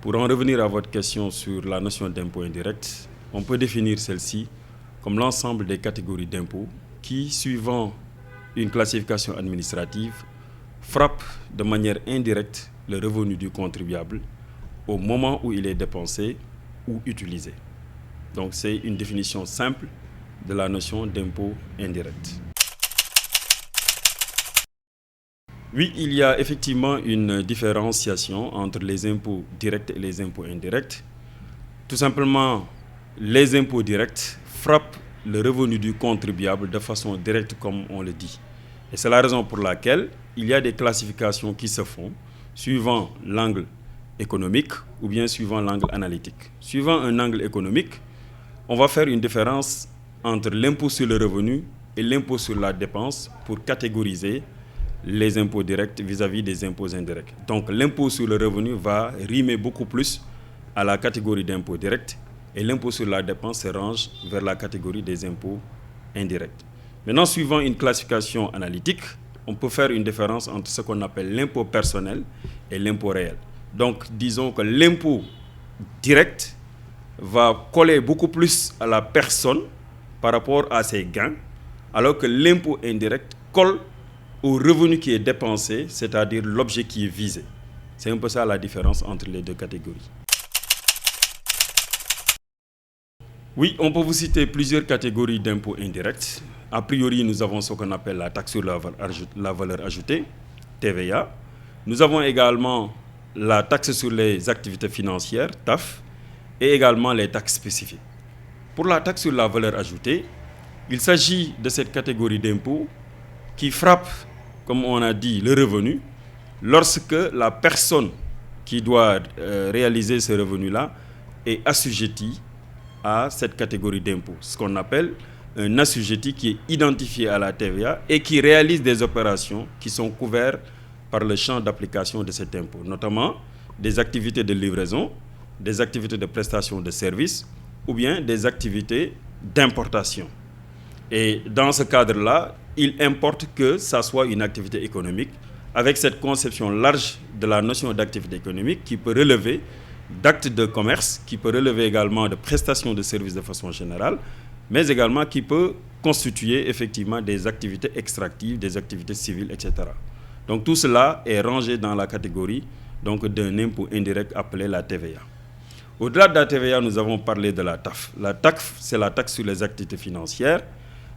Pour en revenir à votre question sur la notion d'impôt indirect, on peut définir celle-ci comme l'ensemble des catégories d'impôts qui, suivant une classification administrative, frappent de manière indirecte le revenu du contribuable au moment où il est dépensé ou utilisé. Donc c'est une définition simple de la notion d'impôt indirect. Oui, il y a effectivement une différenciation entre les impôts directs et les impôts indirects. Tout simplement, les impôts directs frappent le revenu du contribuable de façon directe, comme on le dit. Et c'est la raison pour laquelle il y a des classifications qui se font suivant l'angle économique ou bien suivant l'angle analytique. Suivant un angle économique, on va faire une différence entre l'impôt sur le revenu et l'impôt sur la dépense pour catégoriser les impôts directs vis-à-vis des impôts indirects. Donc l'impôt sur le revenu va rimer beaucoup plus à la catégorie d'impôts directs et l'impôt sur la dépense se range vers la catégorie des impôts indirects. Maintenant, suivant une classification analytique, on peut faire une différence entre ce qu'on appelle l'impôt personnel et l'impôt réel. Donc disons que l'impôt direct va coller beaucoup plus à la personne par rapport à ses gains, alors que l'impôt indirect colle au revenu qui est dépensé, c'est-à-dire l'objet qui est visé. C'est un peu ça la différence entre les deux catégories. Oui, on peut vous citer plusieurs catégories d'impôts indirects. A priori, nous avons ce qu'on appelle la taxe sur la valeur ajoutée, TVA. Nous avons également la taxe sur les activités financières, TAF, et également les taxes spécifiques. Pour la taxe sur la valeur ajoutée, il s'agit de cette catégorie d'impôts qui frappe, comme on a dit, le revenu lorsque la personne qui doit réaliser ce revenu-là est assujettie à cette catégorie d'impôts, ce qu'on appelle un assujetti qui est identifié à la TVA et qui réalise des opérations qui sont couvertes par le champ d'application de cet impôt, notamment des activités de livraison, des activités de prestation de services ou bien des activités d'importation. Et dans ce cadre-là, il importe que ça soit une activité économique avec cette conception large de la notion d'activité économique qui peut relever d'actes de commerce, qui peut relever également de prestations de services de façon générale, mais également qui peut constituer effectivement des activités extractives, des activités civiles, etc. Donc tout cela est rangé dans la catégorie d'un impôt indirect appelé la TVA. Au-delà de la TVA, nous avons parlé de la TAF. La TAF, c'est la taxe sur les activités financières.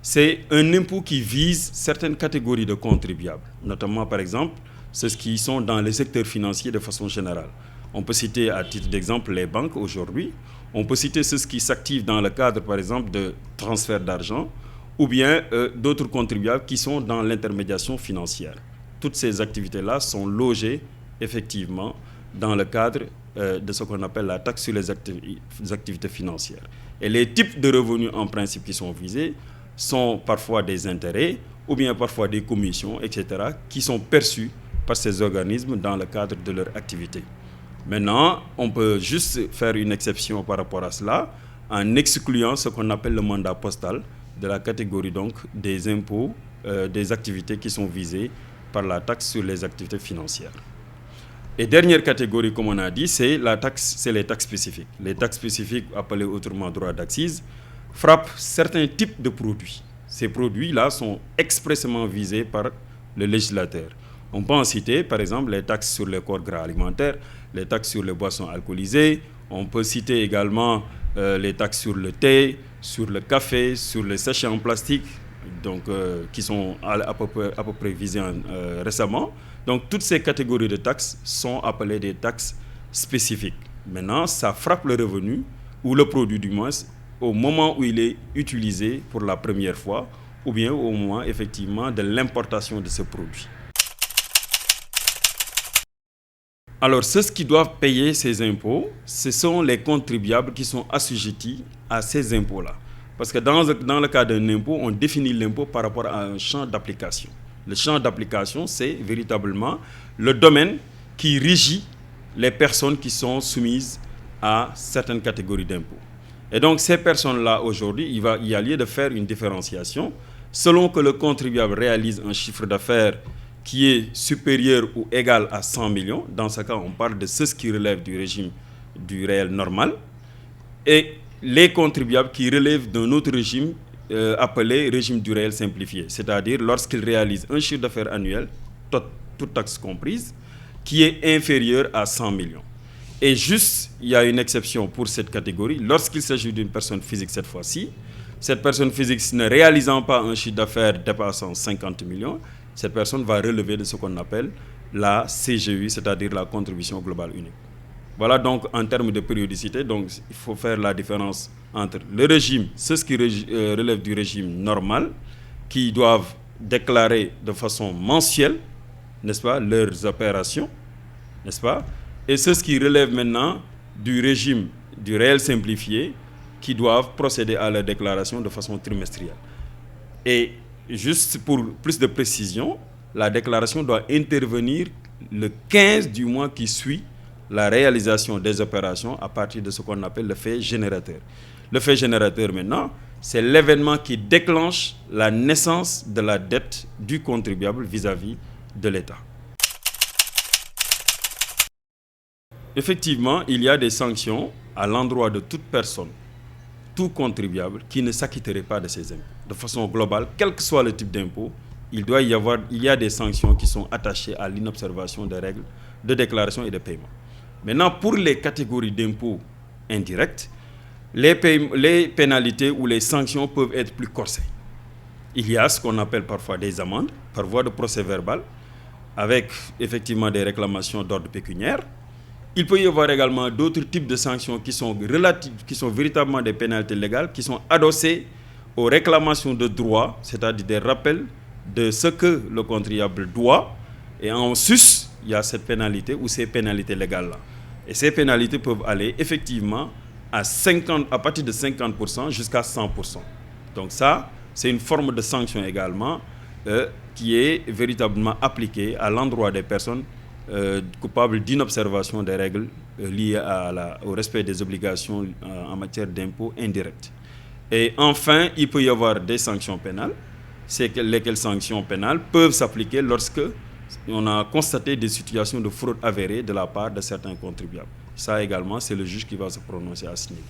C'est un impôt qui vise certaines catégories de contribuables, notamment par exemple ceux qui sont dans le secteur financier de façon générale. On peut citer à titre d'exemple les banques aujourd'hui, on peut citer ceux qui s'activent dans le cadre par exemple de transfert d'argent ou bien d'autres contribuables qui sont dans l'intermédiation financière. Toutes ces activités-là sont logées effectivement dans le cadre de ce qu'on appelle la taxe sur les activités financières. Et les types de revenus en principe qui sont visés sont parfois des intérêts ou bien parfois des commissions, etc., qui sont perçus par ces organismes dans le cadre de leur activité. Maintenant, on peut juste faire une exception par rapport à cela en excluant ce qu'on appelle le mandat postal de la catégorie donc des impôts, des activités qui sont visées par la taxe sur les activités financières. Et dernière catégorie, comme on a dit, c'est les taxes spécifiques. Les taxes spécifiques, appelées autrement droit d'accise, frappent certains types de produits. Ces produits-là sont expressément visés par le législateur. On peut en citer, par exemple, les taxes sur les corps gras alimentaires, les taxes sur les boissons alcoolisées. On peut citer également les taxes sur le thé, sur le café, sur les sachets en plastique, donc, qui sont à peu près visés récemment. Donc, toutes ces catégories de taxes sont appelées des taxes spécifiques. Maintenant, ça frappe le revenu, ou le produit du moins, au moment où il est utilisé pour la première fois, ou bien au moment, effectivement, de l'importation de ce produit. Alors, ceux qui doivent payer ces impôts, ce sont les contribuables qui sont assujettis à ces impôts-là. Parce que dans le cas d'un impôt, on définit l'impôt par rapport à un champ d'application. Le champ d'application, c'est véritablement le domaine qui régit les personnes qui sont soumises à certaines catégories d'impôts. Et donc, ces personnes-là, aujourd'hui, il y a lieu de faire une différenciation selon que le contribuable réalise un chiffre d'affaires qui est supérieur ou égal à 100 millions. Dans ce cas, on parle de ceux qui relèvent du régime du réel normal, et les contribuables qui relèvent d'un autre régime appelé régime du réel simplifié, c'est-à-dire lorsqu'ils réalisent un chiffre d'affaires annuel, toute taxe comprise, qui est inférieur à 100 millions. Et juste, il y a une exception pour cette catégorie, lorsqu'il s'agit d'une personne physique cette fois-ci, cette personne physique ne réalisant pas un chiffre d'affaires dépassant 50 millions, cette personne va relever de ce qu'on appelle la CGU, c'est-à-dire la contribution globale unique. Voilà donc en termes de périodicité, donc il faut faire la différence entre le régime, ceux qui relèvent du régime normal, qui doivent déclarer de façon mensuelle, n'est-ce pas, leurs opérations, n'est-ce pas, et ceux qui relèvent maintenant du régime du réel simplifié, qui doivent procéder à leur déclaration de façon trimestrielle. Et juste pour plus de précision, la déclaration doit intervenir le 15 du mois qui suit la réalisation des opérations à partir de ce qu'on appelle le fait générateur. Le fait générateur maintenant, c'est l'événement qui déclenche la naissance de la dette du contribuable vis-à-vis de l'État. Effectivement, il y a des sanctions à l'endroit de toute personne, tout contribuable qui ne s'acquitterait pas de ses impôts. De façon globale, quel que soit le type d'impôt, il y a des sanctions qui sont attachées à l'inobservation des règles de déclaration et de paiement. Maintenant, pour les catégories d'impôts indirects, les pénalités ou les sanctions peuvent être plus corsées. Il y a ce qu'on appelle parfois des amendes par voie de procès verbal, avec effectivement des réclamations d'ordre pécuniaire. Il peut y avoir également d'autres types de sanctions qui sont véritablement des pénalités légales, qui sont adossées aux réclamations de droit, c'est-à-dire des rappels de ce que le contribuable doit. Et en sus, il y a cette pénalité ou ces pénalités légales-là. Et ces pénalités peuvent aller effectivement à partir de 50% jusqu'à 100%. Donc ça, c'est une forme de sanction également qui est véritablement appliquée à l'endroit des personnes coupables d'inobservation des règles liées au respect des obligations en matière d'impôts indirects. Et enfin, il peut y avoir des sanctions pénales. Lesquelles sanctions pénales peuvent s'appliquer lorsque on a constaté des situations de fraude avérées de la part de certains contribuables. Ça également, c'est le juge qui va se prononcer à ce niveau.